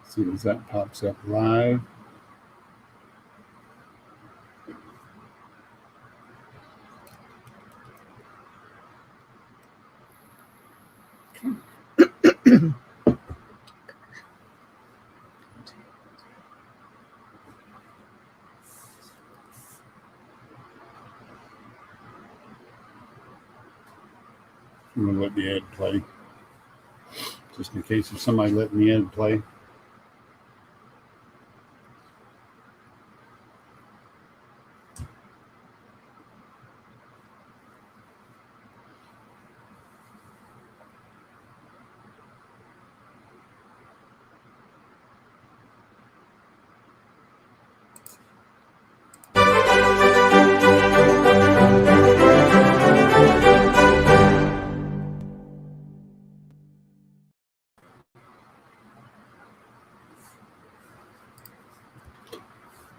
As soon as that pops up live. I'm going to let the ad play, just in case of somebody letting the ad play.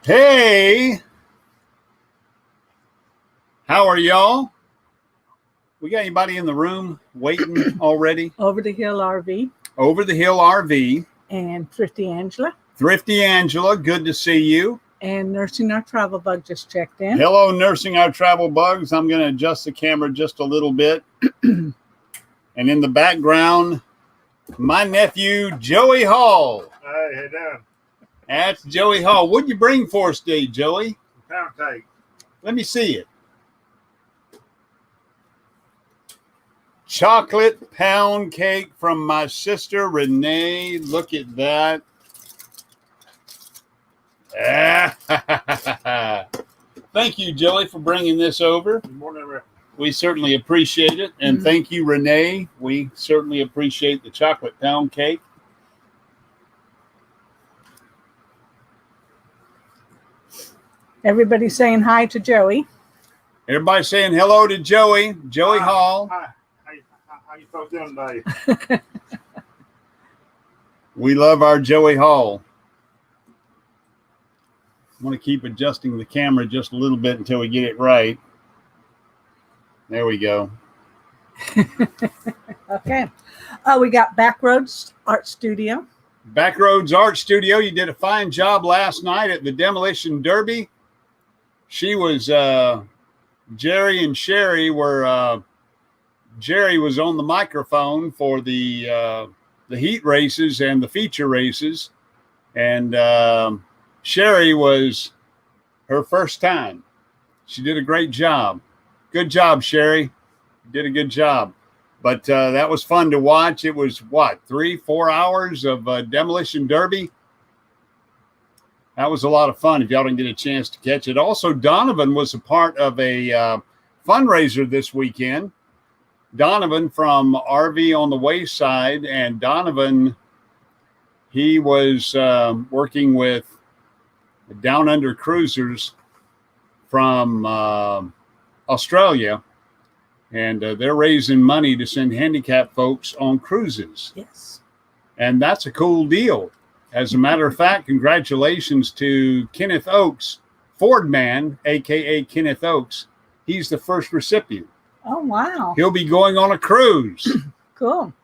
Hey, how are y'all? We got anybody in the room waiting already? Over the Hill RV. Over the Hill RV. And Thrifty Angela. Thrifty Angela, good to see you. And Nursing Our Travel Bug just checked in. Hello, Nursing Our Travel Bugs. I'm going to adjust the camera just a little bit. And in the background, my nephew, Joey Hall. Hey, how you doing? That's Joey Hall. What'd you bring for us today, Joey? Pound cake. Let me see it. Chocolate pound cake from my sister, Renee. Look at that. Thank you, Joey, for bringing this over. Good morning, we certainly appreciate it. And thank you, Renee. We certainly appreciate the chocolate pound cake. Everybody's saying hi to Joey. Everybody saying hello to Joey. Joey Hall. Hi. How you folks doing today? We love our Joey Hall. I want to keep adjusting the camera just a little bit until we get it right. There we go. Okay. We got Backroads Art Studio. Backroads Art Studio. You did a fine job last night at the Demolition Derby. She was, Jerry and Sherry were, Jerry was on the microphone for the heat races and the feature races. And Sherry was her first time. She did a great job. Good job, Sherry. You did a good job. But that was fun to watch. It was, what, 3-4 hours of Demolition Derby? That was a lot of fun if y'all didn't get a chance to catch it. Also, Donovan was a part of a fundraiser this weekend. Donovan from RV on the Wayside. And Donovan, he was working with Down Under Cruisers from Australia. And they're raising money to send handicapped folks on cruises. Yes. And that's a cool deal. As a matter of fact, congratulations to Kenneth Oakes, Ford Man, a.k.a. Kenneth Oakes. He's the first recipient. Oh, wow. He'll be going on a cruise. Cool.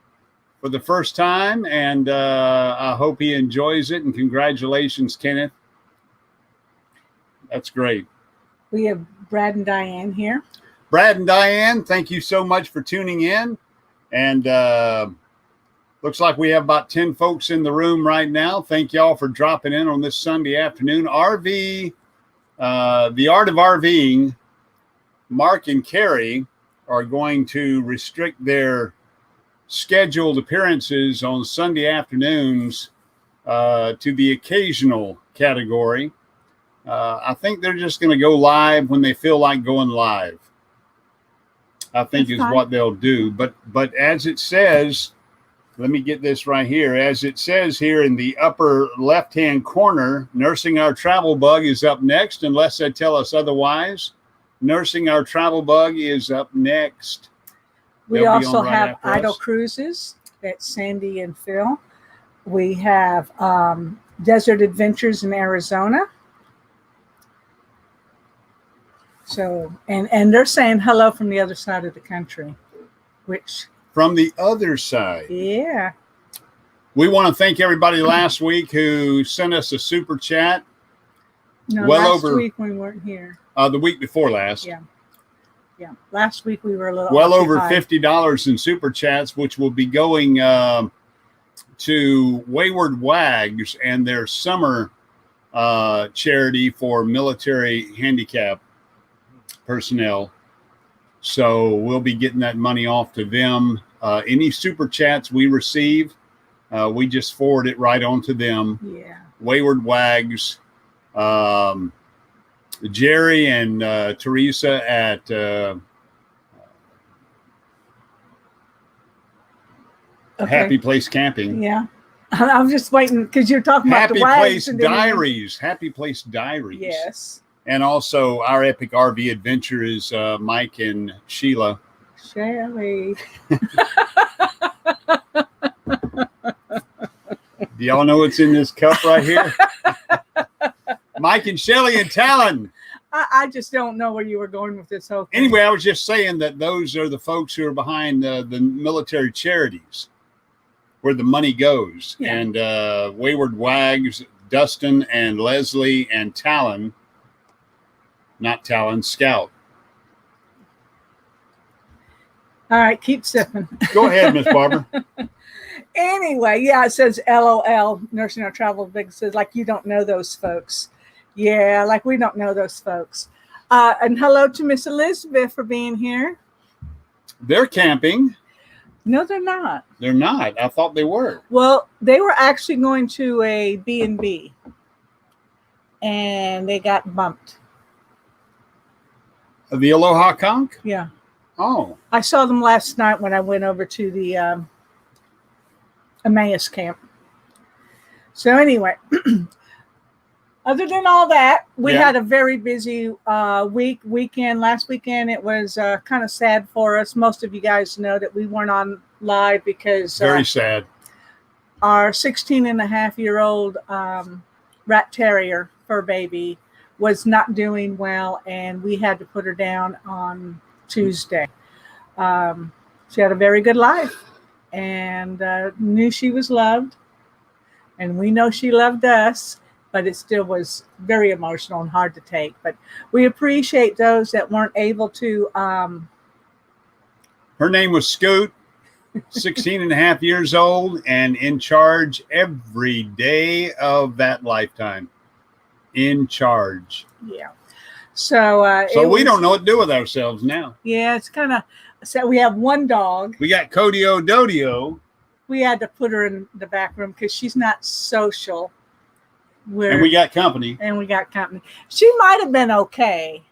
For the first time, and I hope he enjoys it. And congratulations, Kenneth. That's great. We have Brad and Diane here. Brad and Diane, thank you so much for tuning in. And looks like we have about 10 folks in the room right now. Thank y'all for dropping in on this Sunday afternoon. The Art of RVing, Mark and Carrie are going to restrict their scheduled appearances on Sunday afternoons to the occasional category. I think they're just going to go live when they feel like going live. I think is what they'll do. But as it says, let me get this right here. As it says here in the upper left-hand corner, Nursing Our Travel Bug is up next, unless they tell us otherwise. Nursing Our Travel Bug is up next. We also have Idle Cruises. That's Sandy and Phil. We have Desert Adventures in Arizona. So, and they're saying hello from the other side of the country, which... From the other side. Yeah. We want to thank everybody last week who sent us a super chat. No, Well last over- week we weren't here. The week before last. Yeah. Yeah. Last week we were a little Well over occupied. $50 in super chats, which will be going to Wayward Waggs and their summer charity for military handicap personnel. So we'll be getting that money off to them. Any super chats we receive, we just forward it right on to them. Yeah. Wayward Waggs, Jerry and Teresa at Happy Place Camping. Yeah. I'm just waiting because you're talking about Happy the Waggs Place and then- Diaries. Happy Place Diaries. Yes. And also our epic RV adventure is Mike and Sheila. Shelly. Do y'all know what's in this cup right here? Mike and Shelly and Talon. I just don't know where you were going with this whole thing. Anyway, I was just saying that those are the folks who are behind the military charities where the money goes. Yeah. And Wayward Waggs, Dustin and Leslie and Talon, not Talon, Scout. All right, keep sipping. Go ahead, Miss Barbara. Anyway, yeah, it says LOL, Nursing Our Travel Big says, like, you don't know those folks. Yeah, like we don't know those folks. And hello to Miss Elizabeth for being here. They're camping. No, they're not. They're not. I thought they were. Well, they were actually going to a B&B, and they got bumped. The Aloha Conch? Yeah. Oh. I saw them last night when I went over to the Emmaus camp. So anyway, other than all that, we had a very busy weekend. Last weekend, it was kind of sad for us. Most of you guys know that we weren't on live because Very sad. our 16-and-a-half-year-old rat terrier fur baby was not doing well, and we had to put her down on Tuesday. She had a very good life and knew she was loved, and we know she loved us, but it still was very emotional and hard to take. But we appreciate those that weren't able to. Her name was Scoot, 16 and a half years old, and in charge every day of that lifetime. In charge. Yeah. So we don't know what to do with ourselves now. Yeah, it's kind of. So we have one dog. We got Codio Dodio. We had to put her in the back room because she's not social. And we got company. And we got company. She might have been okay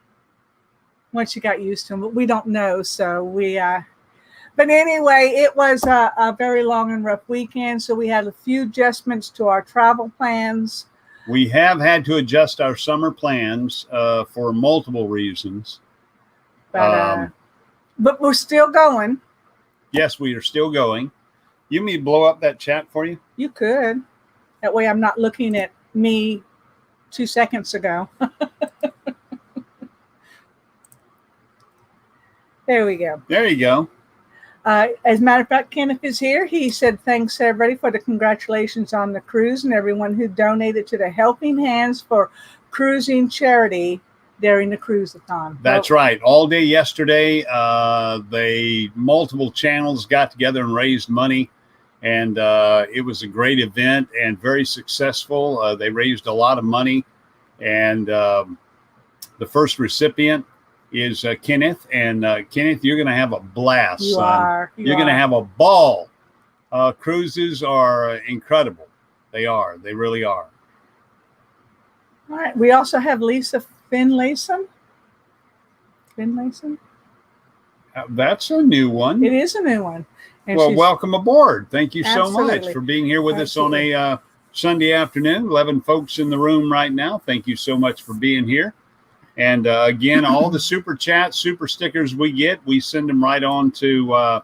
once she got used to him, but we don't know. So we, but anyway, it was a very long and rough weekend. So we had a few adjustments to our travel plans. We have had to adjust our summer plans for multiple reasons. But we're still going. Yes, we are still going. You mean to blow up that chat for you? You could. That way I'm not looking at me 2 seconds ago. There we go. There you go. As a matter of fact, Kenneth is here. He said thanks everybody for the congratulations on the cruise and everyone who donated to the Helping Hands for Cruising charity during the cruise-a-thon. That's right. All day yesterday, multiple channels got together and raised money, and it was a great event and very successful. They raised a lot of money, and the first recipient is Kenneth. And Kenneth, you're going to have a blast, son. You're going to have a ball. Cruises are incredible. They are. They really are. All right. We also have Lisa Finlayson. That's a new one. It is a new one. And well, welcome aboard. Thank you so Absolutely. much for being here with us on a Sunday afternoon. 11 folks in the room right now. Thank you so much for being here. And again, all the super chats, super stickers we get, we send them right on to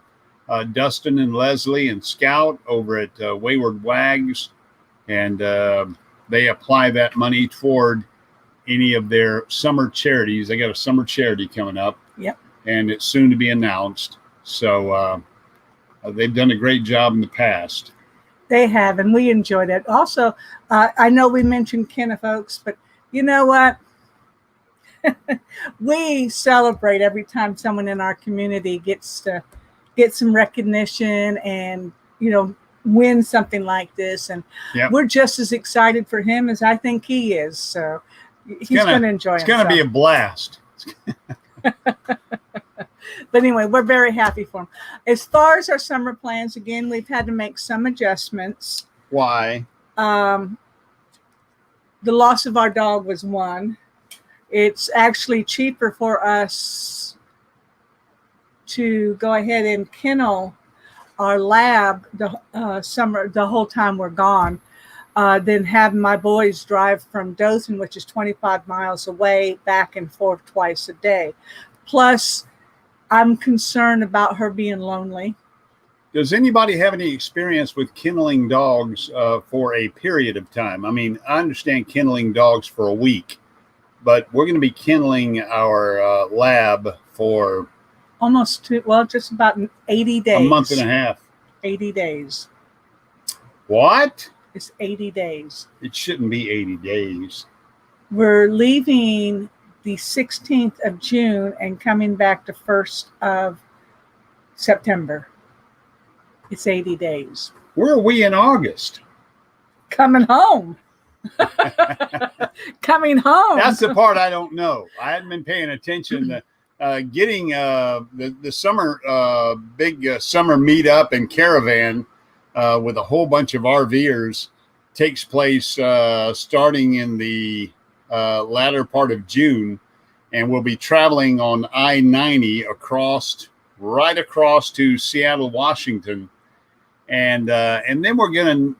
Dustin and Leslie and Scout over at Wayward Waggs. And they apply that money toward any of their summer charities. They got a summer charity coming up. Yep. And it's soon to be announced. So they've done a great job in the past. They have, and we enjoy that. Also, I know we mentioned Kenna folks, but you know what? We celebrate every time someone in our community gets to get some recognition and, win something like this. And we're just as excited for him as I think he is. So he's going to enjoy it. It's going to be a blast. But anyway, we're very happy for him. As far as our summer plans, again, we've had to make some adjustments. Why? The loss of our dog was one. It's actually cheaper for us to go ahead and kennel our lab the whole time we're gone, than have my boys drive from Dothan, which is 25 miles away, back and forth twice a day. Plus, I'm concerned about her being lonely. Does anybody have any experience with kenneling dogs for a period of time? I mean, I understand kenneling dogs for a week, but we're going to be kenneling our lab for just about 80 days. A month and a half. 80 days. What? It's 80 days. It shouldn't be 80 days. We're leaving the 16th of June and coming back the 1st of September. It's 80 days. Where are we in August? Coming home. Coming home. That's the part I don't know. I hadn't been paying attention. Getting the summer big summer meetup and caravan with a whole bunch of RVers takes place starting in the latter part of June, and we'll be traveling on I-90 right across to Seattle, Washington, and then we're going to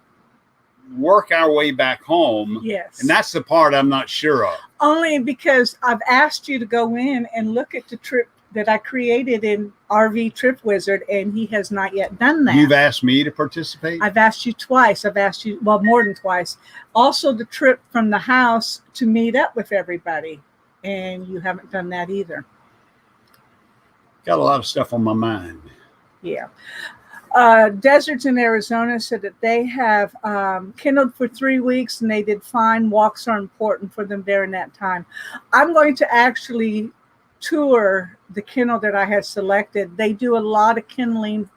work our way back home. Yes. And that's the part I'm not sure of. Only because I've asked you to go in and look at the trip that I created in RV Trip Wizard, and he has not yet done that. You've asked me to participate? I've asked you twice. I've asked you, more than twice. Also, the trip from the house to meet up with everybody, and you haven't done that either. Got a lot of stuff on my mind. Yeah. Deserts in Arizona said that they have kenneled for 3 weeks and they did fine. Walks are important for them during that time. I'm going to actually tour the kennel that I had selected. They do a lot of kenneling,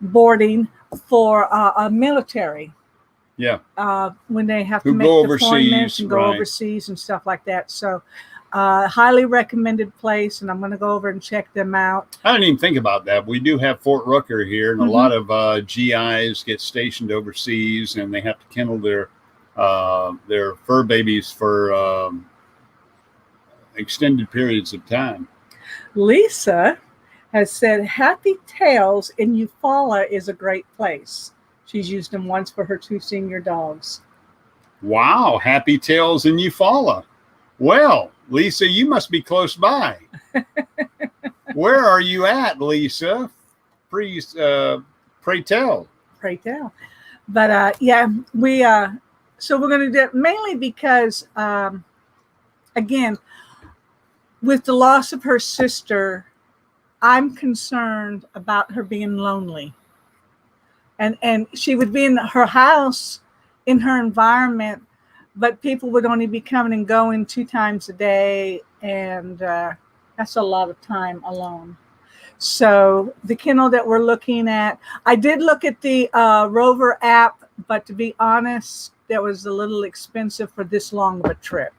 boarding for a military. Yeah. When they have Who to make go deployments overseas, and go right. overseas and stuff like that. So highly recommended place, and I'm going to go over and check them out. I didn't even think about that. We do have Fort Rooker here, and a lot of GIs get stationed overseas, and they have to kennel their fur babies for extended periods of time. Lisa has said Happy Tails in Eufaula is a great place. She's used them once for her 2 senior dogs. Wow, Happy Tails in Eufaula. Well, Lisa, you must be close by. Where are you at, Lisa? Please, pray tell. Pray tell. But we so we're going to do it mainly because again, with the loss of her sister, I'm concerned about her being lonely. And she would be in her house, in her environment, but people would only be coming and going 2 times a day, and that's a lot of time alone. So the kennel that we're looking at, I did look at the Rover app, but to be honest, that was a little expensive for this long of a trip.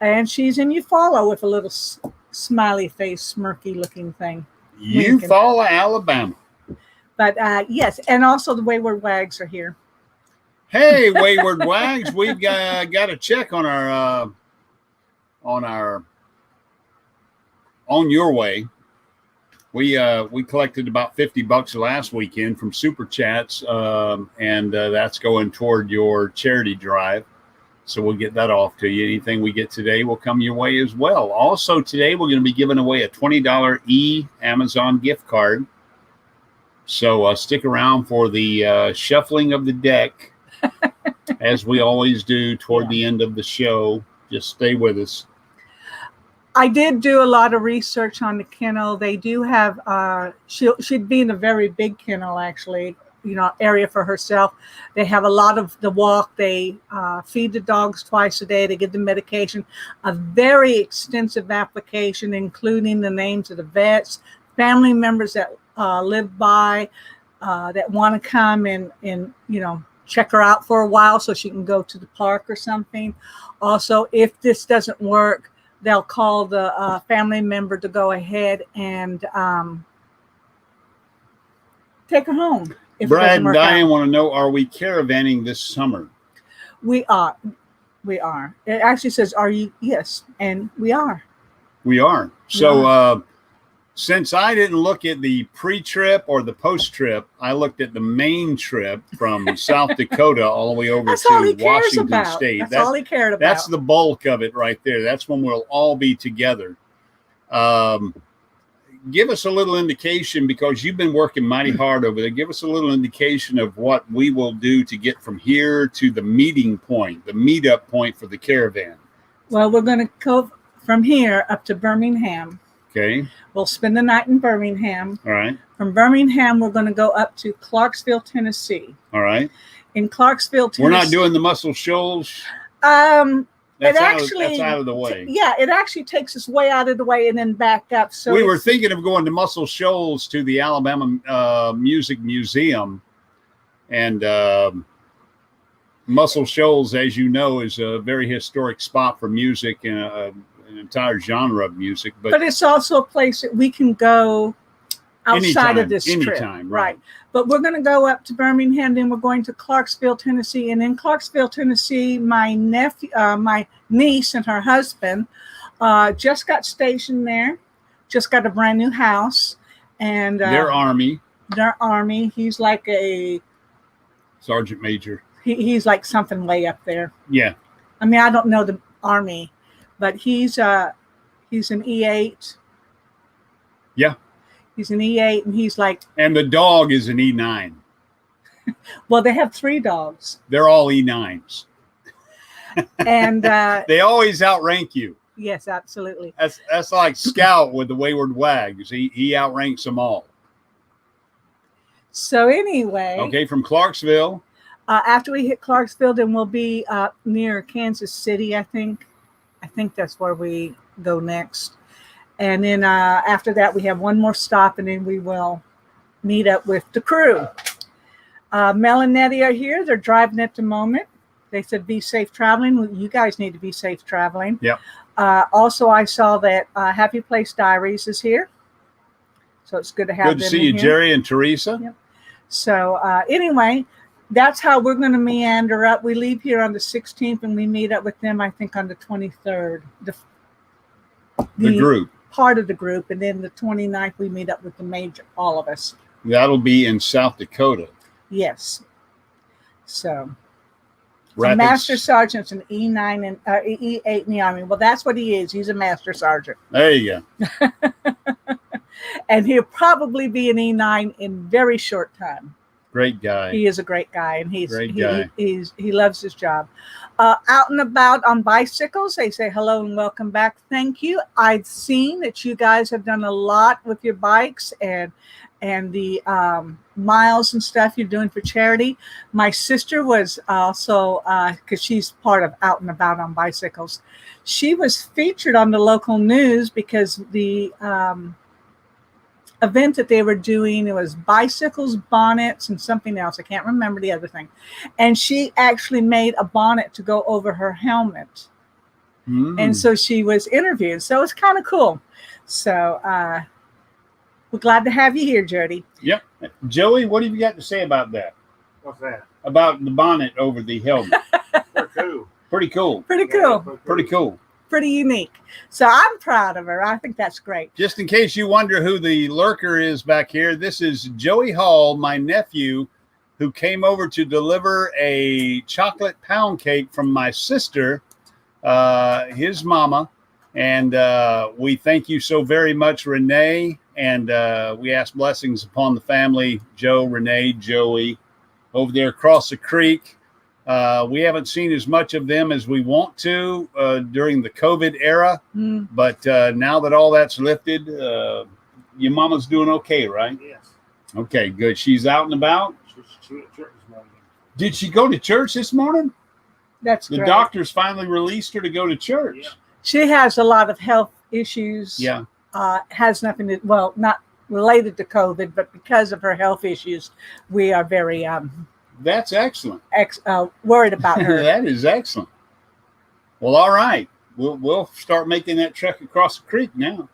And she's in Eufaula with a little smiley face, smirky looking thing. Eufaula, Alabama. But yes, and also the Wayward Waggs are here. Hey, Wayward Waggs, we've got a check on your way. We collected about $50 last weekend from Super Chats, and that's going toward your charity drive. So we'll get that off to you. Anything we get today will come your way as well. Also today, we're going to be giving away a $20 Amazon gift card. So stick around for the shuffling of the deck, as we always do toward the end of the show. Just stay with us. I did do a lot of research on the kennel. They do have, she'd be in a very big kennel, actually. area for herself. They have a lot of the walk. They feed the dogs twice a day. They give them medication. A very extensive application, including the names of the vets, family members that live by, that want to come and check her out for a while so she can go to the park or something. Also, if this doesn't work, they'll call the family member to go ahead and take her home. Brad and Diane want to know, are we caravanning this summer? We are. We are. It actually says, are you? Yes. And we are. We are. So since I didn't look at the pre-trip or the post-trip, I looked at the main trip from South Dakota all the way over to Washington State. That's all he cared about. That's the bulk of it right there. That's when we'll all be together. Give us a little indication, because you've been working mighty hard over there. Give us a little indication of what we will do to get from here to the meeting point, the meetup point for the caravan. Well, we're going to go from here up to Birmingham. Okay. We'll spend the night in Birmingham. All right. From Birmingham, we're going to go up to Clarksville, Tennessee. All right. In Clarksville, Tennessee. We're not doing the Muscle Shoals. That's out of the way. It actually takes us way out of the way and then back up. So we were thinking of going to Muscle Shoals to the Alabama Music Museum, and Muscle Shoals, as you know, is a very historic spot for music and an entire genre of music. But it's also a place that we can go outside of this trip. Anytime, right. But we're going to go up to Birmingham, then we're going to Clarksville, Tennessee. And in Clarksville, Tennessee, my niece and her husband just got stationed there, just got a brand new house. And Their Army. He's like a Sergeant Major. He's like something way up there. Yeah. I mean, I don't know the Army, but he's an E8. Yeah. He's an E8, and he's like... And the dog is an E9. Well, they have 3 dogs. They're all E9s. And... they always outrank you. Yes, absolutely. That's like Scout with the Wayward Waggs. He outranks them all. So anyway... Okay, from Clarksville... after we hit Clarksville, then we'll be near Kansas City, I think. I think that's where we go next. And then after that, we have one more stop, and then we will meet up with the crew. Mel and Nettie are here. They're driving at the moment. They said, be safe traveling. You guys need to be safe traveling. Yep. Also, I saw that Happy Place Diaries is here. So it's good to have them Good to see you, here. Jerry and Teresa. Yep. So anyway, that's how we're going to meander up. We leave here on the 16th, and we meet up with them, I think, on the 23rd. The group. Part of the group. And then the 29th, we meet up with the major, all of us. That'll be in South Dakota. Yes. So Rapids. a master sergeant's an E9 and E8 in the Army. Well, that's what he is. He's a master sergeant. There you go. And he'll probably be an E9 in very short time. Great guy. He is a great guy, and he loves his job. Out and about on bicycles, they say hello and welcome back. Thank you. I've seen that you guys have done a lot with your bikes and the miles and stuff you're doing for charity. My sister was also, because she's part of Out and About on Bicycles, she was featured on the local news because the event that they were doing, it was bicycles, bonnets, and something else. I can't remember the other thing. And she actually made a bonnet to go over her helmet. And so she was interviewed. So it's kind of cool. So we're glad to have you here, Jody. Yep. Joey, what have you got to say about that? What's that? About the bonnet over the helmet. Cool. Pretty cool. Pretty cool. Pretty cool. Pretty unique. So I'm proud of her. I think that's great. Just in case you wonder who the lurker is back here, this is Joey Hall, my nephew, who came over to deliver a chocolate pound cake from my sister, his mama. And we thank you so very much, Renee. And we ask blessings upon the family, Joe, Renee, Joey, over there across the creek. We haven't seen as much of them as we want to during the COVID era. But now that all that's lifted, your mama's doing okay, right? Yes. Okay, good. She's out and about? She's She went to church this morning. Did she go to church this morning? That's The great. doctors finally released her to go to church. Yeah. She has a lot of health issues. Yeah. Has nothing to, well, not related to COVID, but because of her health issues, we are very That's excellent. worried about her. That is excellent. Well, all right. We'll start making that trek across the creek now.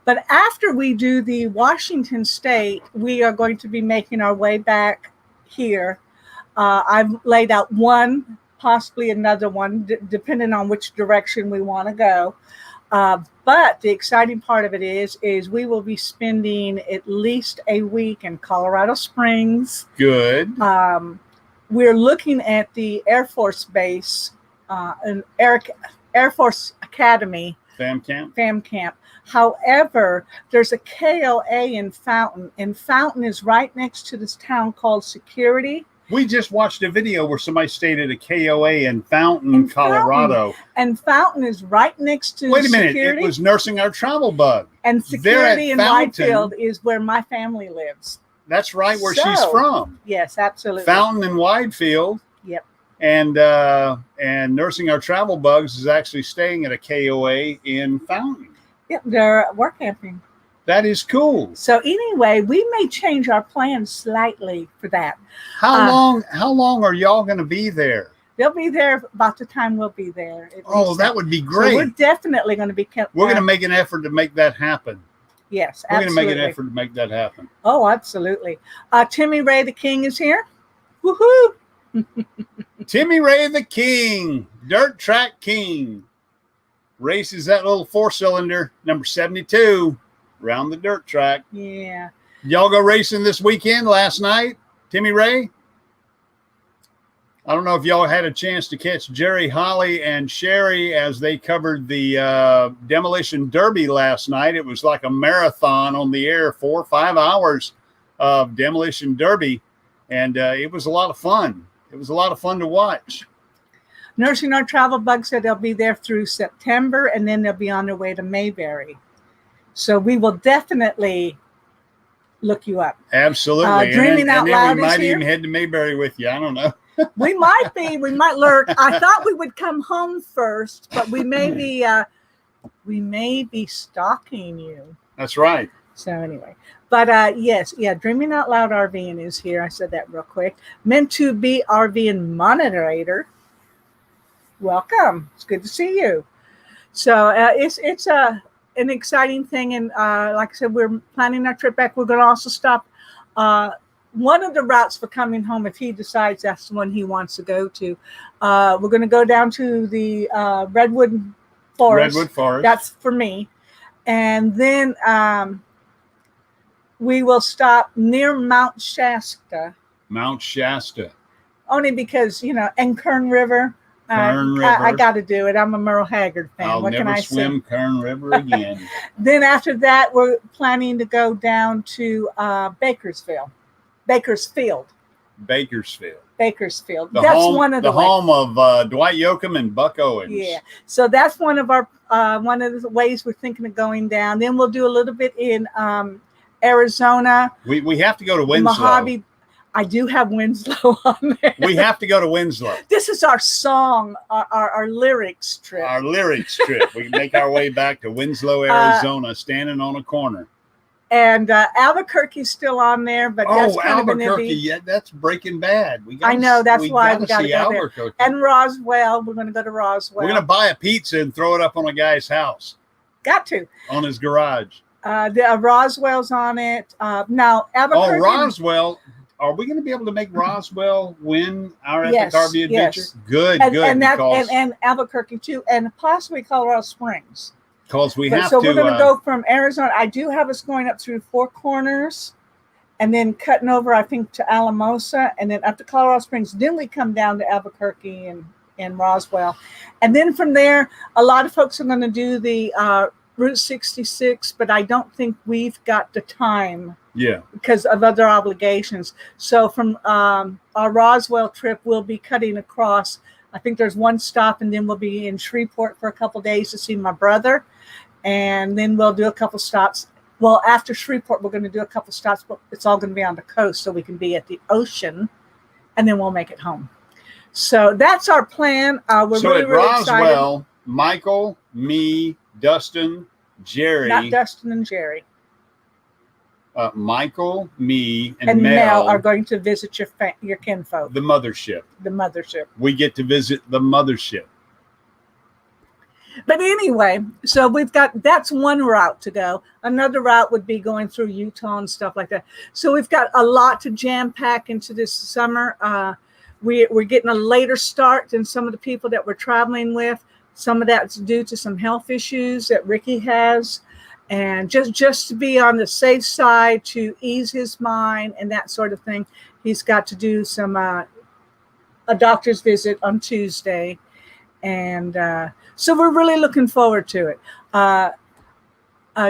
But after we do the Washington State, we are going to be making our way back here. I've laid out one, possibly another one, depending on which direction we want to go. But the exciting part of it is we will be spending at least a week in Colorado Springs. Good. We're looking at the Air Force Base, an Air Force Academy. Fam camp. FAM camp. However, there's a KOA in Fountain, and Fountain is right next to this town called Security. We just watched a video where somebody stayed at a KOA in Fountain, Colorado. And Fountain is right next to Wait a minute. Security. It was Nursing Our Travel Bug. And Security in Fountain. Whitefield is where my family lives. That's right where she's from. Yes, absolutely. Fountain and Whitefield. Yep. And Nursing Our Travel Bugs is actually staying at a KOA in Fountain. Yep, they're work camping. That is cool. So anyway, we may change our plans slightly for that. How long are y'all going to be there? They'll be there about the time we'll be there. Oh, that would be great. So we're definitely going to be kept. We're going to make an effort to make that happen. Yes, We're absolutely. going to make an effort to make that happen. Oh, absolutely. Timmy Ray the King is here. Woohoo! Timmy Ray the King, Dirt Track King, races that little 4-cylinder, number 72, around the dirt track. Yeah. Y'all go racing this weekend last night, Timmy Ray? I don't know if y'all had a chance to catch Jerry, Holly, and Sherry as they covered the Demolition Derby last night. It was like a marathon on the air, 4 or 5 hours of Demolition Derby, and it was a lot of fun. It was a lot of fun to watch. Nursing Our Travel Bug said they'll be there through September, and then they'll be on their way to Mayberry. So we will definitely look you up. Absolutely. Dreaming Out Loud we might is here. even head to Mayberry with you. I don't know. We might lurk. I thought we would come home first, but we may be stalking you. That's right. So anyway, but yes, Dreaming Out Loud RVing is here. I said that real quick. Meant to be RVing moderator. Welcome. It's good to see you. So it's an exciting thing, and like I said, we're planning our trip back. We're going to also stop. One of the routes for coming home, if he decides that's the one he wants to go to, we're going to go down to the Redwood Forest. Redwood Forest. That's for me. And then we will stop near Mount Shasta. Mount Shasta. Only because, and Kern River. Kern I River. got to do it. I'm a Merle Haggard fan. I'll what can never I swim say? Kern River again. Then after that, we're planning to go down to Bakersfield. Bakersfield. Bakersfield. The That's home, one of the home of Dwight Yoakam and Buck Owens. Yeah. So that's one of our one of the ways we're thinking of going down. Then we'll do a little bit in Arizona. We have to go to Winslow. Mojave. I do have Winslow on there. We have to go to Winslow. This is our song, our lyrics trip. Our lyrics trip. We can make our way back to Winslow, Arizona, standing on a corner. And Albuquerque's still on there, but that's kind of an Albuquerque, yeah, that's Breaking Bad. I know, that's why we got to see go there. Albuquerque. And Roswell, we're going to go to Roswell. We're going to buy a pizza and throw it up on a guy's house, Got to. on his garage. The Roswell's on it. Now, Oh, Albuquerque. Roswell. Are we going to be able to make Roswell win our Epic Yes, RV adventure? yes. Good, and, good. and that because and Albuquerque too, and possibly Colorado Springs. we But have so to. we're going to go from Arizona. I do have us going up through Four Corners, and then cutting over, I think, to Alamosa, and then up to Colorado Springs. Then we come down to Albuquerque and Roswell, and then from there, a lot of folks are going to do the Route 66, but I don't think we've got the time. Yeah. Because of other obligations. So from our Roswell trip, we'll be cutting across. I think there's one stop, and then we'll be in Shreveport for a couple days to see my brother. And then we'll do a couple stops Well, after Shreveport, we're going to do a couple stops, but it's all going to be on the coast so we can be at the ocean, and then we'll make it home. So that's our plan. We're So really, at really excited. Roswell, Michael, me, Dustin, Jerry. Not Dustin and Jerry. Michael, me, And Mel Mel are going to visit your kinfolk. the mothership. The mothership. We get to visit the mothership. But anyway, so that's one route to go. Another route would be going through Utah and stuff like that. So we've got a lot to jam pack into this summer. We're getting a later start than some of the people that we're traveling with. Some of that's due to some health issues that Ricky has. And just to be on the safe side, to ease his mind and that sort of thing, he's got to do a doctor's visit on Tuesday. And so we're really looking forward to it.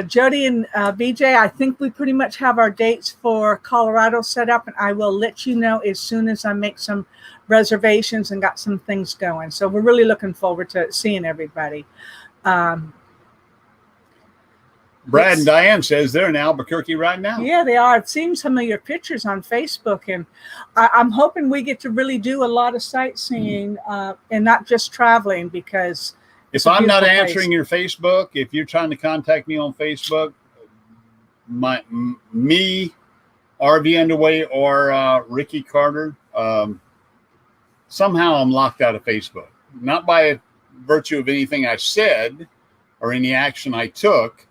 Jody and BJ, I think we pretty much have our dates for Colorado set up, and I will let you know as soon as I make some reservations and got some things going. So we're really looking forward to seeing everybody. Brad and Diane says they're in Albuquerque right now. Yeah, they are. I've seen some of your pictures on Facebook, and I'm hoping we get to really do a lot of sightseeing and not just traveling, because if I'm not answering your Facebook, if you're trying to contact me on Facebook, me, RV Underway, or Ricky Carter, somehow I'm locked out of Facebook. Not by virtue of anything I said or any action I took,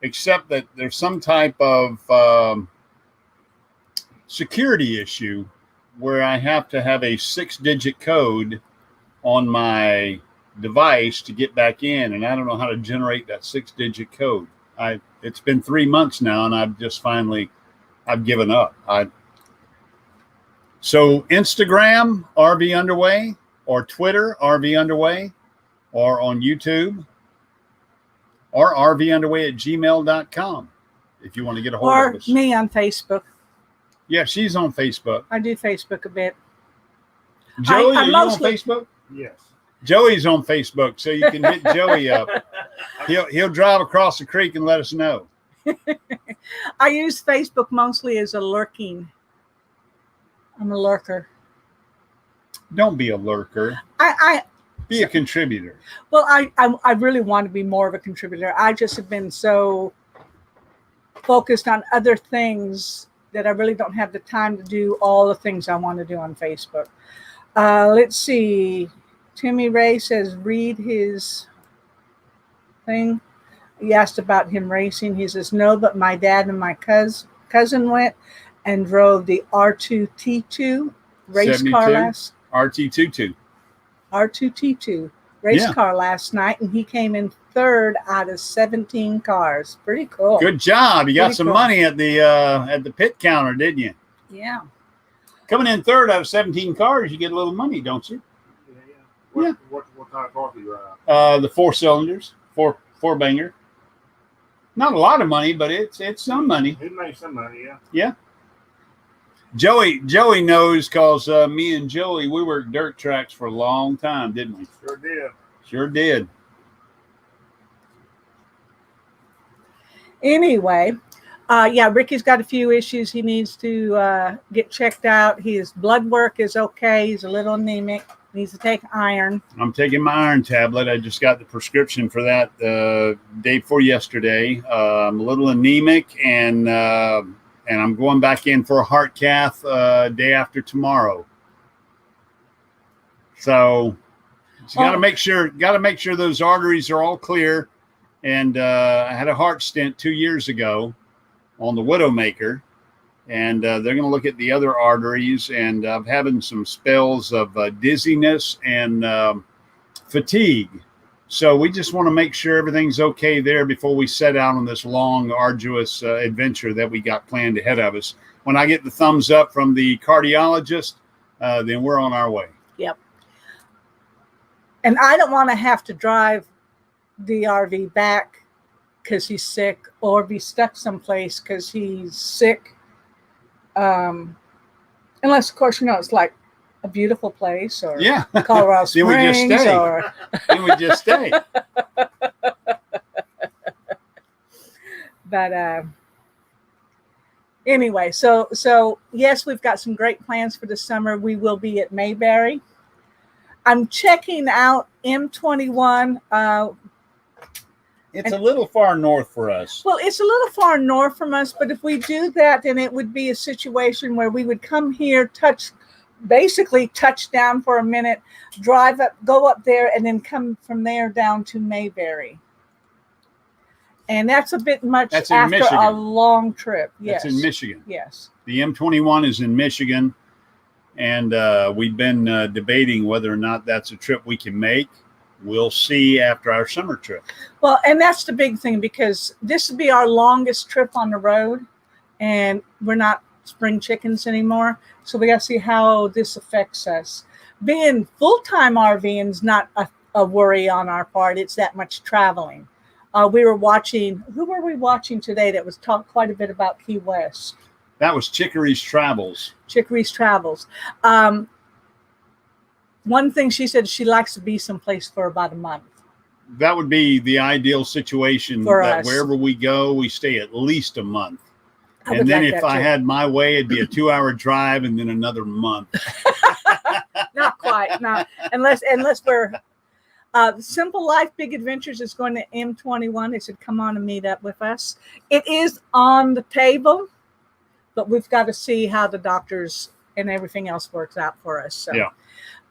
except that there's some type of security issue where I have to have a 6-digit code on my device to get back in, and I don't know how to generate that 6-digit code. It's been 3 months now, and I've given up. So Instagram, RV Underway, or Twitter, RV Underway, or on YouTube, or rvunderway@gmail.com if you want to get a hold of us. Or me on Facebook. Yeah, she's on Facebook. I do Facebook a bit. Joey, are you mostly on Facebook? Yes. Joey's on Facebook, so you can hit Joey up. He'll drive across the creek and let us know. I use Facebook mostly as a lurking. I'm a lurker. Don't be a lurker. Be a contributor. Well, I really want to be more of a contributor. I just have been so focused on other things that I really don't have the time to do all the things I want to do on Facebook. Let's see. Timmy Ray says, read his thing. He asked about him racing. He says, no, but my dad and my cousin went and drove the R2T2 race 72? car last. RT22. R2T2 race car last night, and he came in 3rd out of 17 cars. Pretty cool. Good job. You got Pretty some cool. money at the pit counter, didn't you? Yeah. Coming in 3rd out of 17 cars, you get a little money, don't you? Yeah. What kind of car do you drive? The 4 cylinders, four banger. Not a lot of money, but it's some money. He made some money, yeah. Yeah. Joey knows, because me and Joey, we worked dirt tracks for a long time, didn't we? Sure did. Sure did. Anyway, Ricky's got a few issues. He needs to get checked out. His blood work is okay. He's a little anemic. Needs to take iron. I'm taking my iron tablet. I just got the prescription for that day before yesterday. I'm a little anemic, and I'm going back in for a heart cath day after tomorrow. So got to make sure those arteries are all clear. And I had a heart stent 2 years ago on the Widowmaker, and they're going to look at the other arteries. And I'm having some spells of dizziness and fatigue. So we just want to make sure everything's okay there before we set out on this long, arduous adventure that we got planned ahead of us. When I get the thumbs up from the cardiologist, then we're on our way. Yep. And I don't want to have to drive the RV back because he's sick, or be stuck someplace because he's sick. Unless, of course, it's like a beautiful place, or Colorado Springs, then we just stay. But anyway, so yes, we've got some great plans for the summer. We will be at Mayberry. I'm checking out M21. It's a little far north for us. Well, it's a little far north from us, but if we do that, then it would be a situation where we would come here, basically touch down for a minute, drive up, go up there, and then come from there down to Mayberry. And that's a bit much after Michigan. A long trip. Yes. That's in Michigan. Yes. The M21 is in Michigan, and we've been debating whether or not that's a trip we can make. We'll see after our summer trip. Well, and that's the big thing, because this will be our longest trip on the road, and we're not spring chickens anymore. So we got to see how this affects us. Being full-time RVing is not a worry on our part. It's that much traveling. We were watching, who were we watching today that was talked quite a bit about Key West? That was Chicory's Travels. Chicory's Travels. One thing she said, she likes to be someplace for about a month. That would be the ideal situation, for that us. Wherever we go, we stay at least a month. I And then like if that I too. had my way, it'd be a 2-hour drive and then another month. Not quite, no. Unless we're Simple Life Big Adventures is going to M21. They said, come on and meet up with us. It is on the table, but we've got to see how the doctors and everything else works out for us. So. Yeah.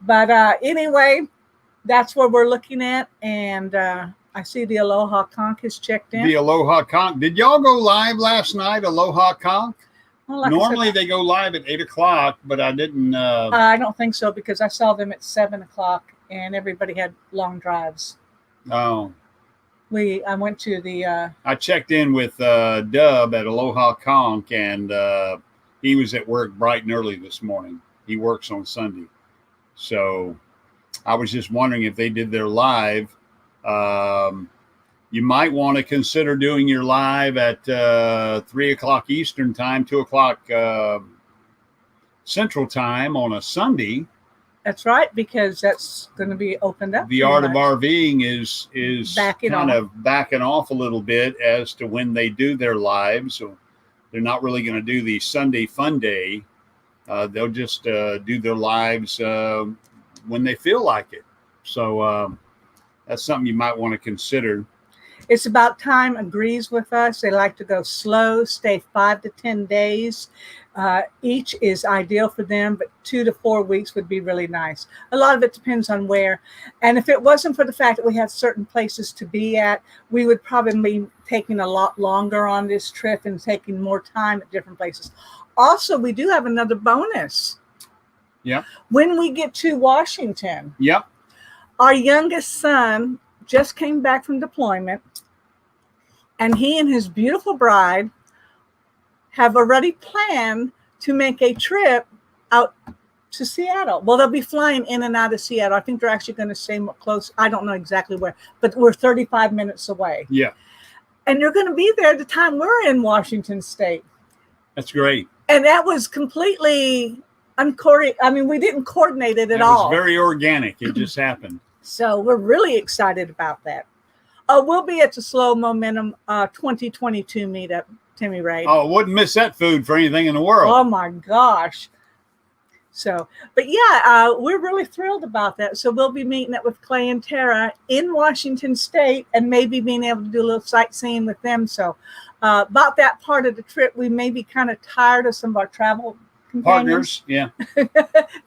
But anyway, that's what we're looking at. And I see the Aloha Conch is checked in. The Aloha Conch. Did y'all go live last night, Aloha Conch? Well, like Normally I said, they go live at 8 o'clock, but I didn't. I don't think so, because I saw them at 7 o'clock and everybody had long drives. Oh. I went to the I checked in with Dub at Aloha Conch, and he was at work bright and early this morning. He works on Sunday. So I was just wondering if they did their live. You might want to consider doing your live at 3 o'clock Eastern time, 2 o'clock Central time on a Sunday. That's right, because that's going to be opened up. The art of RVing is Backing kind off. of backing off a little bit as to when they do their lives. So they're not really going to do the Sunday fun day. They'll just do their lives when they feel like it. So that's something you might want to consider. It's About Time agrees with us. They like to go slow, stay 5 to 10 days. Each is ideal for them, but 2 to 4 weeks would be really nice. A lot of it depends on where. And if it wasn't for the fact that we have certain places to be at, we would probably be taking a lot longer on this trip and taking more time at different places. Also, we do have another bonus. Yeah. When we get to Washington, Yep. our youngest son just came back from deployment, and he and his beautiful bride have already planned to make a trip out to Seattle. Well, they'll be flying in and out of Seattle. I think they're actually going to stay close. I don't know exactly where, but we're 35 minutes away. Yeah. And they're going to be there at the time we're in Washington State. That's great. And that was completely we didn't coordinate it at It all. was very organic. It just happened. So we're really excited about that. We'll be at the Slow Momentum 2022 meetup, Timmy Ray. Oh, wouldn't miss that food for anything in the world. Oh my gosh. So, but yeah, we're really thrilled about that. So we'll be meeting up with Clay and Tara in Washington State, and maybe being able to do a little sightseeing with them. So about that part of the trip, we may be kind of tired of some of our travel companions. Partners, yeah.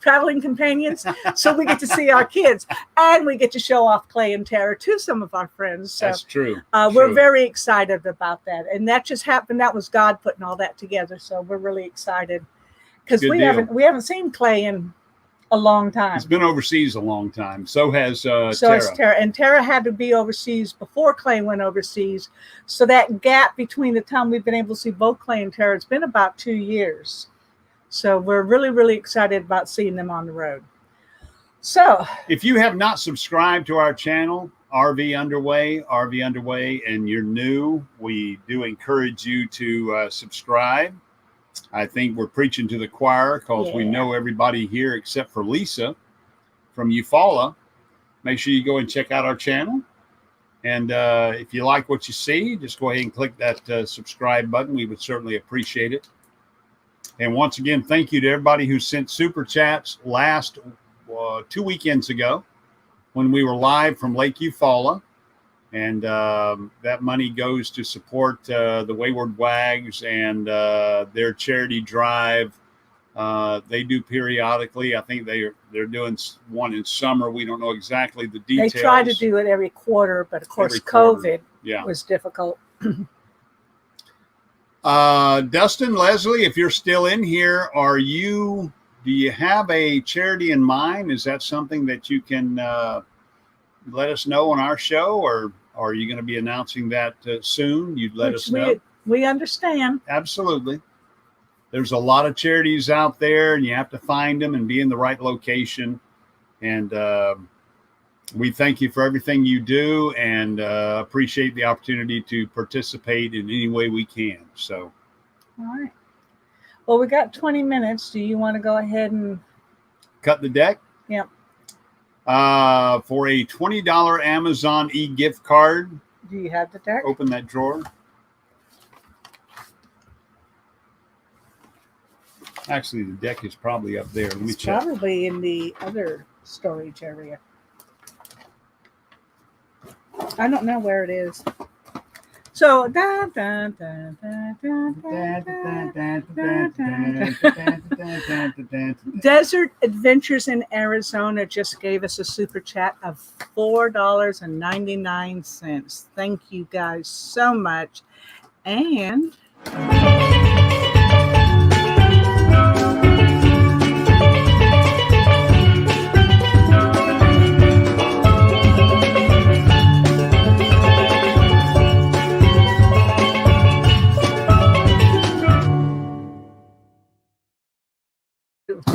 Traveling companions. So we get to see our kids, and we get to show off Clay and Tara to some of our friends. So That's true. we're True. very excited about that. And that just happened. That was God putting all that together. So we're really excited, because Good we deal. haven't seen Clay in a long time. He's been overseas a long time. So has So Tara. it's Tara. And Tara had to be overseas before Clay went overseas. So that gap between the time we've been able to see both Clay and Tara, it's been about 2 years. So we're really, really excited about seeing them on the road. So If you have not subscribed to our channel, RV Underway, and you're new, we do encourage you to subscribe. I think we're preaching to the choir, because we Yeah. know everybody here except for Lisa from Eufaula. Make sure you go and check out our channel. And if you like what you see, just go ahead and click that subscribe button. We would certainly appreciate it. And once again, thank you to everybody who sent super chats last 2 weekends ago when we were live from Lake Eufaula. And that money goes to support the Wayward Waggs and their charity drive. They do periodically. I think they're doing one in summer. We don't know exactly the details. They try to do it every quarter, but of course COVID was difficult. Dustin, Leslie, if you're still in here, do you have a charity in mind? Is that something that you can let us know on our show, or are you going to be announcing that soon? You'd let us know. We understand. Absolutely. There's a lot of charities out there, and you have to find them and be in the right location. And we thank you for everything you do, and appreciate the opportunity to participate in any way we can. So, all right. Well, we got 20 minutes. Do you want to go ahead and cut the deck? Yep. For a $20 Amazon e-gift card. Do you have the deck? Open that drawer. Actually, the deck is probably up there. Let me check. Probably in the other storage area. I don't know where it is. So Desert Adventures in Arizona just gave us a super chat of $4.99. Thank you guys so much. And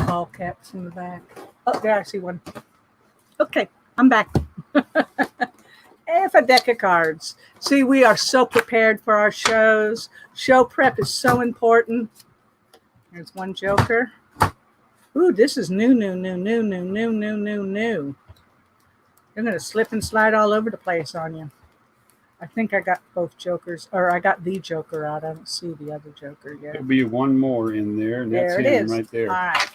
all caps in the back. Oh, there, I see one. Okay, I'm back. And a deck of cards. See, we are so prepared for our shows. Show prep is so important. There's one joker. Ooh, this is new. They're going to slip and slide all over the place on you. I think I got both jokers, or I got the joker out. I don't see the other joker yet. There'll be one more in there, and that's him right there. All right.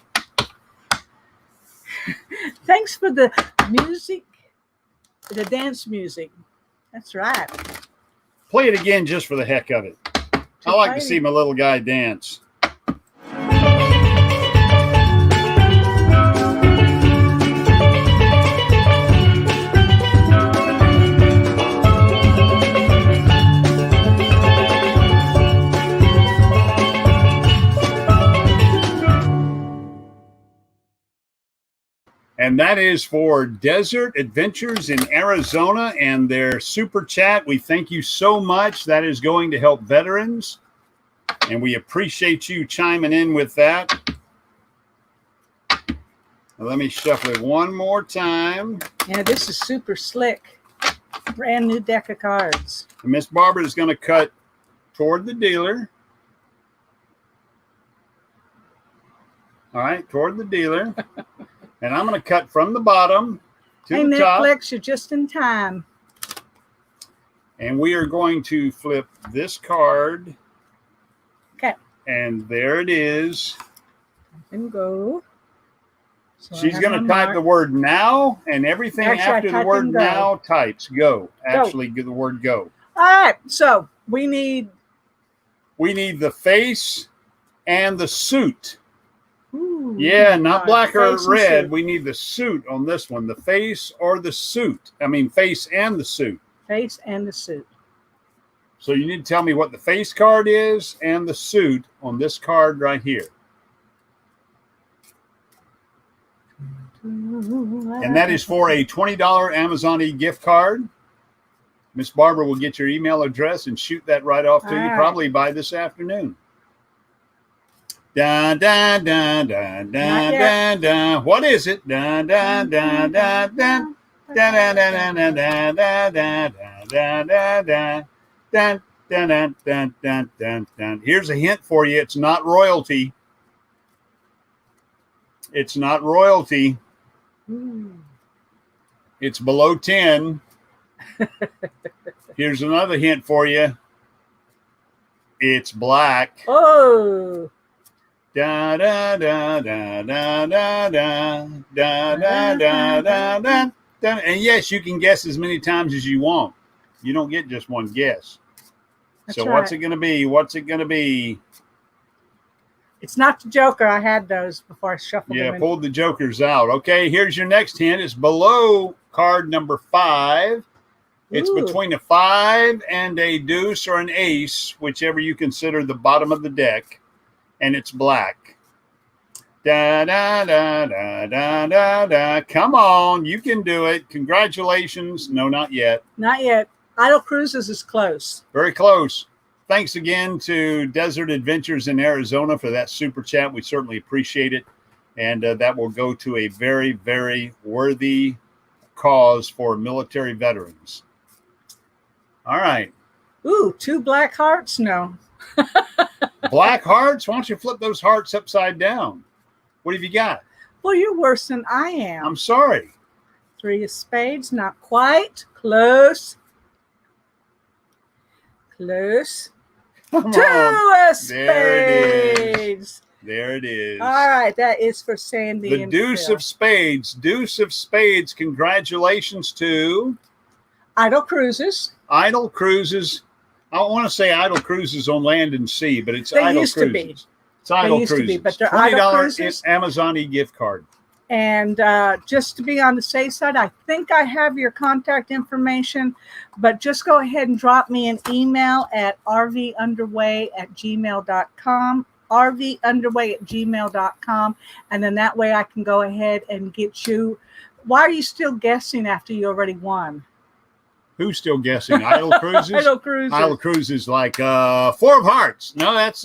Thanks for the music, the dance music. That's right. Play it again just for the heck of it. I like to see my little guy dance. And that is for Desert Adventures in Arizona and their super chat. We thank you so much. That is going to help veterans. And we appreciate you chiming in with that. Let me shuffle it one more time. Yeah, this is super slick. Brand new deck of cards. And Miss Barbara is going to cut toward the dealer. All right, toward the dealer. And I'm going to cut from the bottom to the top. Netflix, you're just in time. And we are going to flip this card. Okay. And there it is. And go. So she's going to type the word now, and everything after the word now types go. Actually, the word go. All right. So we need the face and the suit. Ooh, yeah, not black or red. We need the suit on this one. The face or the suit. I mean, face and the suit. Face and the suit. So you need to tell me what the face card is and the suit on this card right here. And that is for a $20 Amazon e-gift card. Miss Barbara will get your email address and shoot that right off to you probably by this afternoon. Dun, dun, dun, dun, dun, dun, dun. What is it? Dun, dun, dun, dun, dun. Dun, dun, dun, dun, dun, dun, dun, dun, dun, dun, dun, dun, dun, dun, dun, dun. Here's a hint for you. It's not royalty. It's not royalty. It's below 10. Here's another hint for you. It's black. Oh. Da da da da da da da da da da da da. And yes, you can guess as many times as you want. You don't get just one guess. That's so right. what's it going to be? What's it going to be? It's not the Joker. I had those before I shuffled them Yeah, in. pulled the jokers out. Okay, here's your next hint. It's below card number 5. It's Ooh. between a 5 and a deuce or an ace, whichever you consider the bottom of the deck, and it's black. Da da da da da da da. Come on, you can do it. Congratulations. No, not yet. Not yet. Idle Cruises is close. Very close. Thanks again to Desert Adventures in Arizona for that super chat. We certainly appreciate it. And that will go to a very, very worthy cause for military veterans. All right. Ooh, 2 black hearts? No. Black hearts? Why don't you flip those hearts upside down? What have you got? Well, you're worse than I am. I'm sorry. 3 of spades, not quite. Close. Close. Come 2 on. of There it is. spades. There it is. All right, that is for Sandy The and deuce Phil. of spades. Deuce of spades. Congratulations to Idle Cruises. Idle Cruises. I don't want to say Idle Cruises on land and sea, but it's They Idle used to Cruises. be. It's Idle used to Cruises. be, but they're Idle $20 Cruises. Amazon gift card. And just to be on the safe side, I think I have your contact information, but just go ahead and drop me an email at rvunderway@gmail.com, rvunderway@gmail.com, and then that way I can go ahead and get you. Why are you still guessing after you already won? Who's still guessing? Idle Cruises? Idle Cruises. Idle Cruises like 4 of hearts. No, that's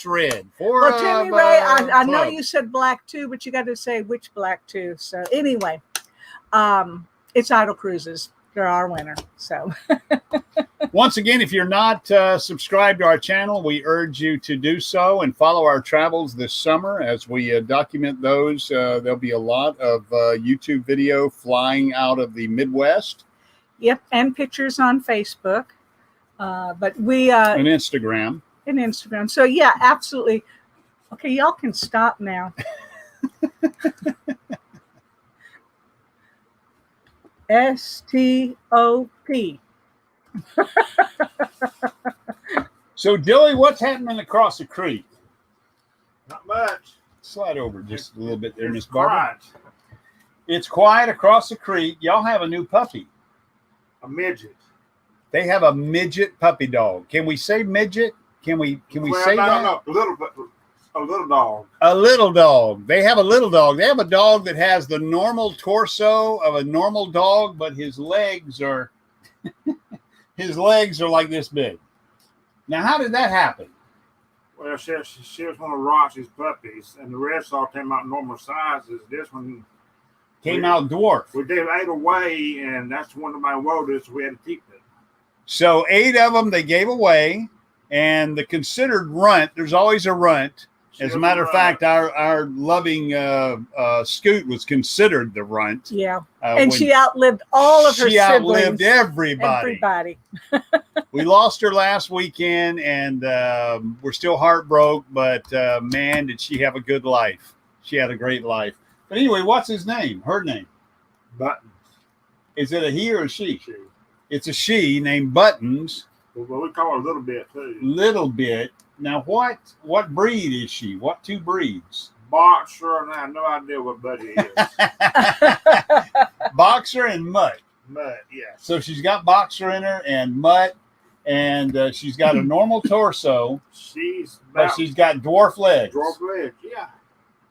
red. 4 Well, Timmy Ray, I know clubs. you said black too, but you got to say which black too. So anyway, it's Idle Cruises. They're our winner. So Once again, if you're not subscribed to our channel, we urge you to do so and follow our travels this summer as we document those. There'll be a lot of YouTube video flying out of the Midwest. yep, and pictures on Facebook. But we And Instagram. and Instagram. So yeah, absolutely. Okay, y'all can stop now. STOP. So, Dilly, what's happening across the creek? Not much. Slide over just a little bit there, It's Miss Barbara. quiet. It's quiet across the creek. Y'all have a new puppy. A midget. They have a midget puppy dog. Can we say midget? Can we say that? No, a little dog. A little dog. They have a little dog. They have a dog that has the normal torso of a normal dog, but his legs are like this big. Now, how did that happen? Well, she was one of Roxy's puppies, and the rest all came out normal sizes. This one Came out dwarf. we gave 8 away, and that's one of my oldest. We had to keep it. So 8 of them they gave away, and the considered runt. There's always a runt. She As a was matter of a- fact, our loving Scoot was considered the runt. Yeah, And and she outlived all of her she outlived siblings. everybody. Everybody. We lost her last weekend, and we're still heartbroken. But man, did she have a good life? She had a great life. But anyway, what's his name? Her name? Buttons. Is it a he or a she? She. It's a she named Buttons. Well, we call her a little bit too. Little bit. Now, what breed is she? What 2 breeds? Boxer, and I have no idea what Buddy is. Boxer and Mutt. But yes. So she's got Boxer in her and Mutt, and she's got a normal torso, She's but about she's got dwarf legs. dwarf leg. Yeah.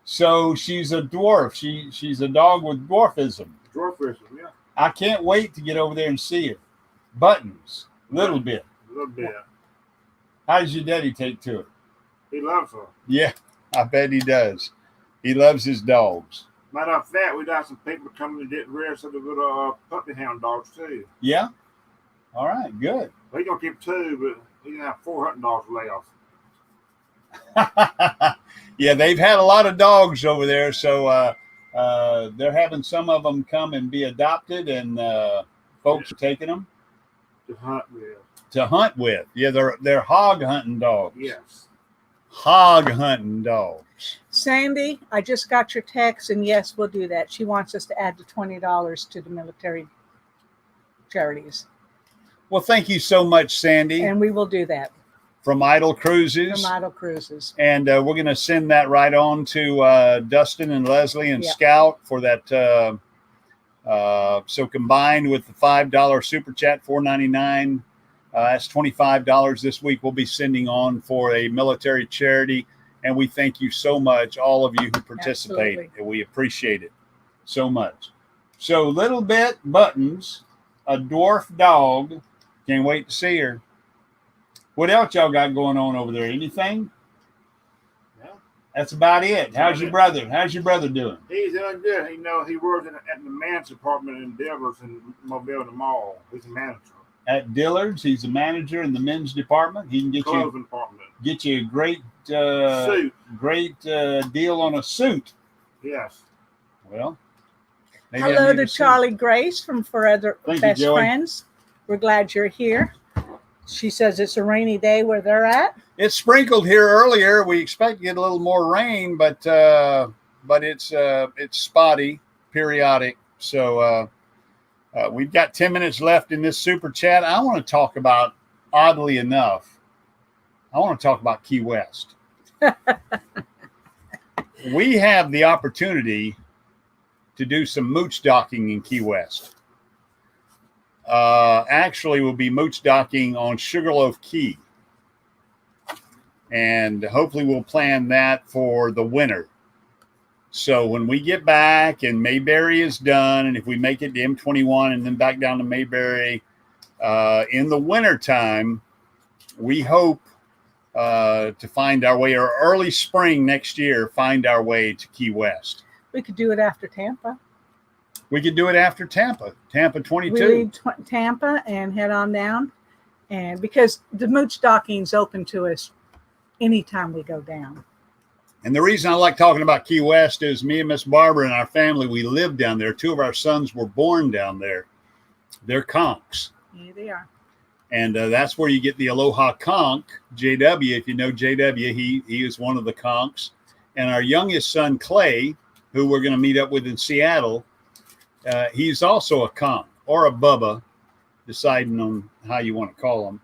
So she's a dwarf. She's a dog with dwarfism. Dwarfism, yeah. I can't wait to get over there and see it. Buttons, little bit. A little bit. How does your daddy take to it? He loves her. Yeah, I bet he does. He loves his dogs. Matter of fact, we got some people coming to get rid of some of the little puppy hound dogs too. Yeah? All right, good. We're gonna keep 2, but we're gonna have 4 hunting dogs left. Yeah, they've had a lot of dogs over there, so they're having some of them come and be adopted, and folks are taking them To hunt with. to hunt with. Yeah, they're hog hunting dogs. Yes. Hog hunting dogs. Sandy, I just got your text, and yes, we'll do that. She wants us to add the $20 to the military charities, Well, thank you so much, Sandy, and we will do that from Idle Cruises. from Idle Cruises. And we're going to send that right on to Dustin and Leslie and Yep. Scout for that. So combined with the $5 super chat, $4.99, that's $25 this week. We'll be sending on for a military charity, and we thank you so much, all of you who participate. Absolutely. And we appreciate it so much. So Little Bit Buttons, a dwarf dog. Can't wait to see her. What else y'all got going on over there? Anything? Yeah. That's about it. How's your brother? How's your brother doing? He's doing good. He works at the men's department in Dillard's in Mobile Mall. He's a manager. At Dillard's, he's a manager in the men's department. He can Clothing department. get you a great Suit. deal on a suit. Yes. Well, maybe I Hello need to a suit. Charlie Grace from Forever Thank you, Best Joey. Friends. We're glad you're here. She says it's a rainy day where they're at. It sprinkled here earlier. We expect to get a little more rain, but it's spotty, periodic. So we've got 10 minutes left in this super chat. I want to talk about, oddly enough, Key West. We have the opportunity to do some mooch docking in Key West. Actually, we'll be mooch docking on Sugarloaf Key. And hopefully we'll plan that for the winter. So when we get back and Mayberry is done, and if we make it to M21 and then back down to Mayberry in the wintertime, we hope to find our way, or early spring next year, find our way to Key West. We could do it after Tampa. We could do it after Tampa 22. We leave Tampa and head on down. And because the mooch docking's open to us anytime we go down. And the reason I like talking about Key West is me and Miss Barbara and our family, we live down there. 2 of our sons were born down there. They're conchs. Yeah, they are. And that's where you get the Aloha conch, JW. If you know JW, he is one of the conchs. And our youngest son, Clay, who we're going to meet up with in Seattle, he's also a conch, or a bubba, deciding on how you want to call him,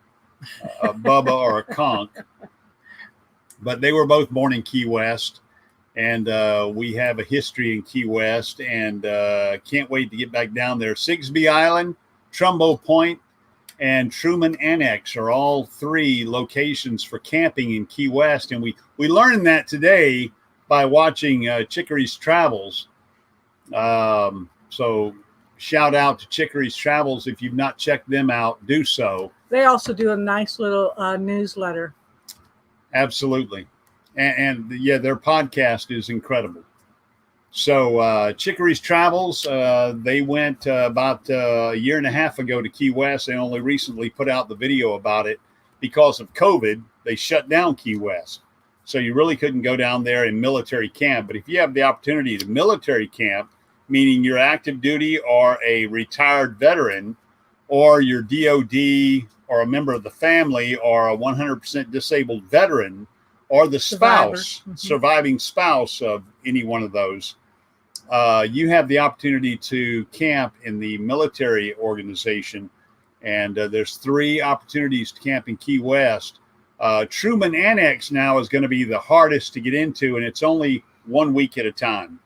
a bubba or a conch. But they were both born in Key West, and we have a history in Key West, and can't wait to get back down there. Sigsbee Island, Trumbo Point, and Truman Annex are all 3 locations for camping in Key West, and we learned that today by watching Chicory's Travels. So shout out to Chicory's Travels. If you've not checked them out, do so. They also do a nice little newsletter. Absolutely. And yeah, their podcast is incredible. So Chicory's Travels, they went about a year and a half ago to Key West. They only recently put out the video about it because of COVID. They shut down Key West. So you really couldn't go down there in military camp. But if you have the opportunity to military camp, meaning you're active duty or a retired veteran, or your DOD or a member of the family, or a 100% disabled veteran, or the spouse, surviving spouse of any one of those, you have the opportunity to camp in the military organization. And there's 3 opportunities to camp in Key West. Truman Annex now is going to be the hardest to get into, and it's only 1 week at a time.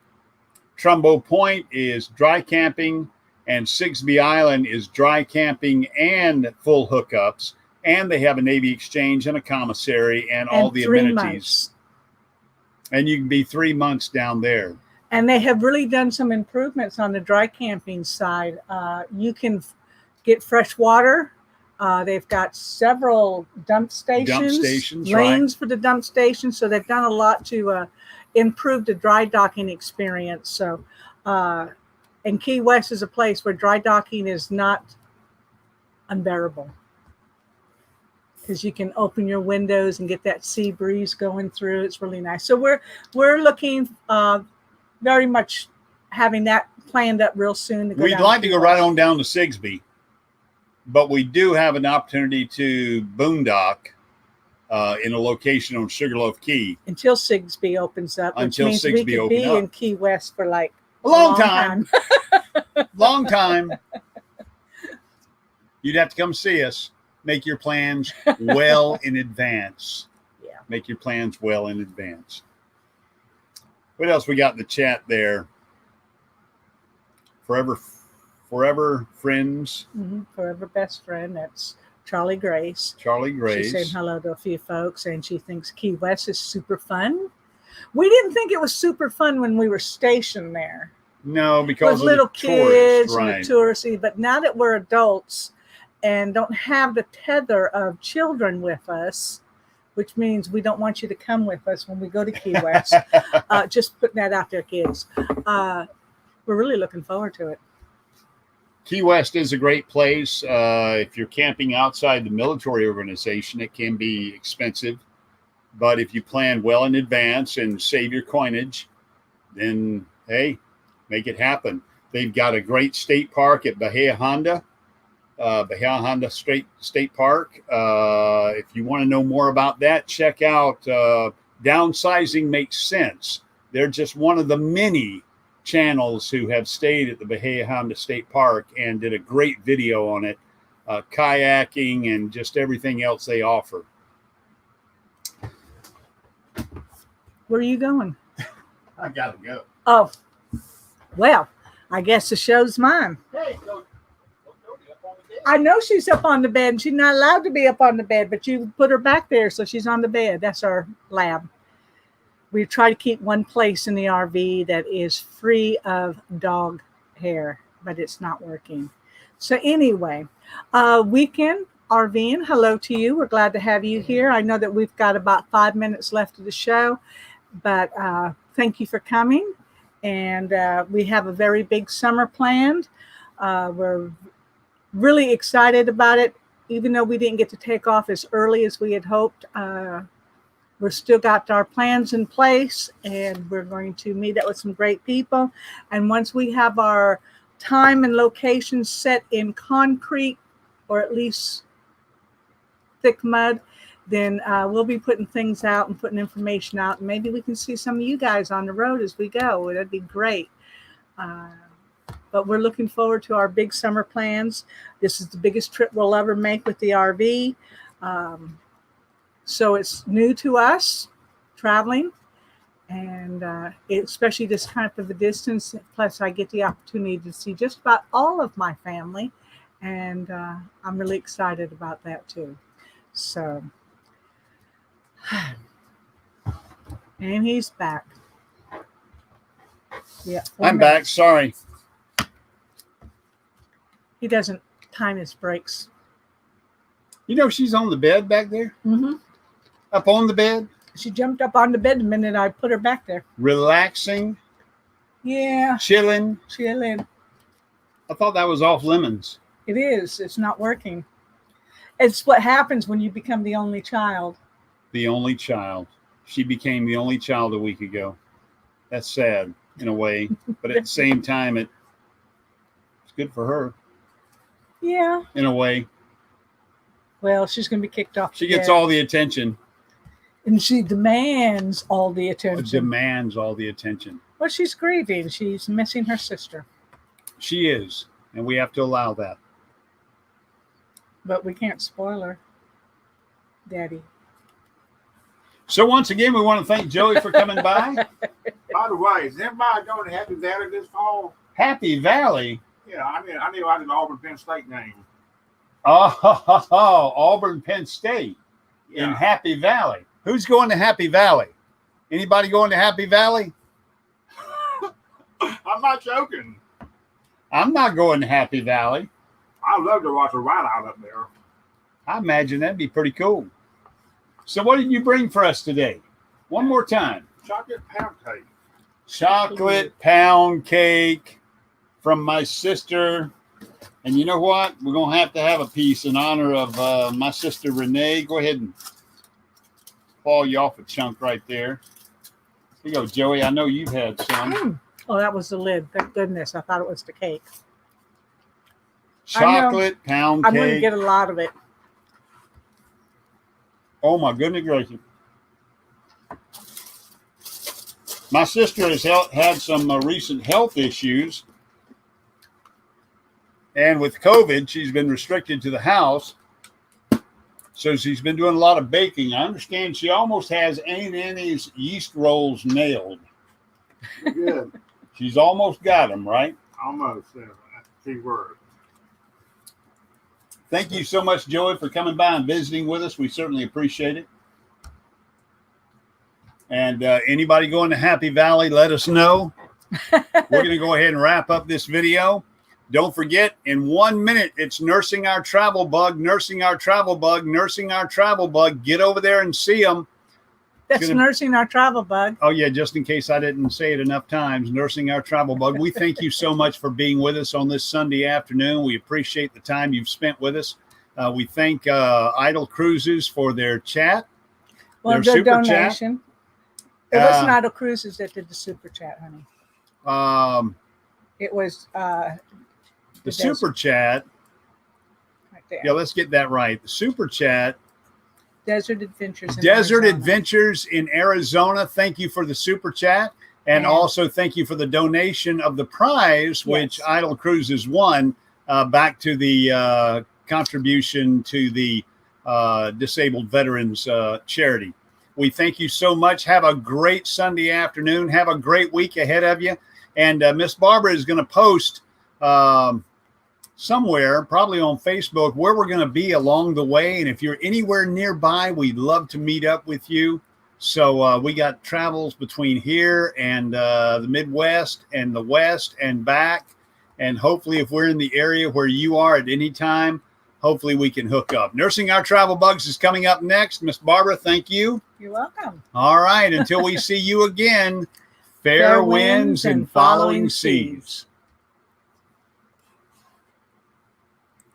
Trumbo Point is dry camping, and Sigsbee Island is dry camping and full hookups. And they have a Navy exchange and a commissary and all the 3 amenities. months. And you can be 3 months down there. And they have really done some improvements on the dry camping side. You can get fresh water. They've got several dump stations, lanes for the dump stations. So they've done a lot to improve the dry docking experience. So, and Key West is a place where dry docking is not unbearable, because you can open your windows and get that sea breeze going through. It's really nice. So we're looking very much having that planned up real soon. We'd like to go right on down to Sigsbee. but we do have an opportunity to boondock in a location on Sugarloaf Key Until Sigsbee opens up, which until means we Sigsbee could open be up. in Key West for like A long time. Long time. You'd have to come see us. Make your plans well in advance. Yeah. Make your plans well in advance. What else we got in the chat there? Forever friends. Forever best friend. That's Charlie Grace. Charlie Grace. She's saying hello to a few folks, and she thinks Key West is super fun. We didn't think it was super fun when we were stationed there. No, because with of little the kids tourists, right. and the touristy. But now that we're adults and don't have the tether of children with us, which means we don't want you to come with us when we go to Key West. Just putting that out there, kids. We're really looking forward to it. Key West is a great place. If you're camping outside the military organization, it can be expensive. But if you plan well in advance and save your coinage, then, hey, make it happen. They've got a great state park at Bahia Honda State Park. If you want to know more about that, check out Downsizing Makes Sense. They're just one of the many channels who have stayed at the Bahia Honda State Park and did a great video on it, kayaking and just everything else they offer. Where are you going? I gotta go. Oh, well, I guess the show's mine. Hey, go be up on the bed. I know she's up on the bed, and she's not allowed to be up on the bed, but you put her back there, so she's on the bed. That's our lab. We try to keep one place in the RV that is free of dog hair, but it's not working. So anyway, Weekend RVing, hello to you. We're glad to have you here. I know that we've got about 5 minutes left of the show, but thank you for coming. And we have a very big summer planned. We're really excited about it, even though we didn't get to take off as early as we had hoped. We've still got our plans in place, and we're going to meet up with some great people. And once we have our time and location set in concrete, or at least thick mud, then we'll be putting things out and putting information out. And maybe we can see some of you guys on the road as we go. That'd be great. But we're looking forward to our big summer plans. This is the biggest trip we'll ever make with the RV. So it's new to us, traveling, and especially this type of a distance. Plus, I get the opportunity to see just about all of my family, and I'm really excited about that too. So, and he's back. Yeah, I'm back. Sorry. He doesn't time his breaks. You know she's on the bed back there? Mm-hmm. Up on the bed? She jumped up on the bed the minute I put her back there. Relaxing? Yeah. Chilling? Chilling. I thought that was off lemons. It is. It's not working. It's what happens when you become the only child. The only child. She became the only child a week ago. That's sad in a way, but at the same time, it's good for her. Yeah. In a way. Well, she's going to be kicked off. She gets all the attention. And she demands all the attention. Demands all the attention. Well, she's grieving. She's missing her sister. She is, and we have to allow that. But we can't spoil her, Daddy. So once again, we want to thank Joey for coming by. By the way, is everybody going to Happy Valley this fall? Happy Valley? Yeah, I knew I did the Auburn Penn State game. Oh, Auburn Penn State in Yeah. Happy Valley. Who's going to Happy Valley? Anybody going to Happy Valley? I'm not joking. I'm not going to Happy Valley. I love to watch a whiteout up there. I imagine that'd be pretty cool. So what did you bring for us today? One more time. Chocolate pound cake. Chocolate pound cake from my sister. And you know what? We're going to have a piece in honor of my sister Renee. Go ahead and claw you off a chunk right there. Here you go, Joey. I know you've had some. Oh, that was the lid. Thank goodness. I thought it was the cake. chocolate pound I'm going to cake. get a lot of it. Oh my goodness gracious. My sister has had some recent health issues. And with COVID, she's been restricted to the house. So she's been doing a lot of baking. I understand she almost has Aunt Annie's yeast rolls nailed. Good. She's almost got them, right? Almost. That's the key word. Thank you so much, Joey, for coming by and visiting with us. We certainly appreciate it. And anybody going to Happy Valley, let us know. We're going to go ahead and wrap up this video. Don't forget, in 1 minute, it's Nursing Our Travel Bug, Nursing Our Travel Bug, Nursing Our Travel Bug. Get over there and see them. That's Nursing Our Travel Bug. Oh, yeah, just in case I didn't say it enough times, Nursing Our Travel Bug. We thank you so much for being with us on this Sunday afternoon. We appreciate the time you've spent with us. We thank Idle Cruises for their chat. Well, their the super donation. It wasn't Idle Cruises that did the super chat, honey. It was the super chat. Right there. Yeah, let's get that right. The super chat. Desert Adventures. Desert Adventures in Arizona. Thank you for the super chat. And also thank you for the donation of the prize, which Idle Cruises won, back to the contribution to the Disabled Veterans Charity. We thank you so much. Have a great Sunday afternoon. Have a great week ahead of you. And Miss Barbara is going to post somewhere, probably on Facebook, where we're going to be along the way. And if you're anywhere nearby, we'd love to meet up with you. So we got travels between here and the Midwest and the West and back. And hopefully if we're in the area where you are at any time, hopefully we can hook up. Nursing Our Travel Bugs is coming up next. Miss Barbara, thank you. You're welcome. All right. Until we see you again, fair winds and following seas.